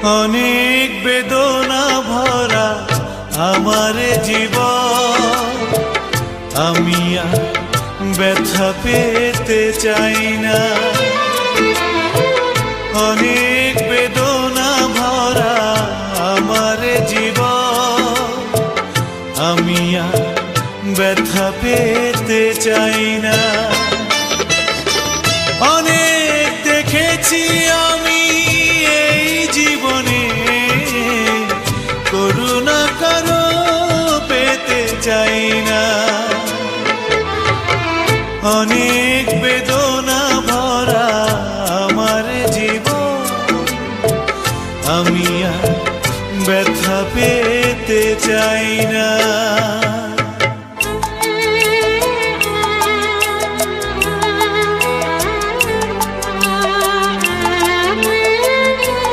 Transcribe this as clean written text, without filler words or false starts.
অনেক বেদনা ভরা আমার জীবন, আমি আর ব্যথা পেতে চাই না। অনেক বেদনা ভরা আমার জীবন, আমি আর ব্যথা পেতে চাই না। অনেক দেখেছি আমি এই জীবনে, করুণা কারো পেতে চাই না। অনেক বেদনা ভরা আমার জীবন, আমি আর ব্যথা পেতে চাই না।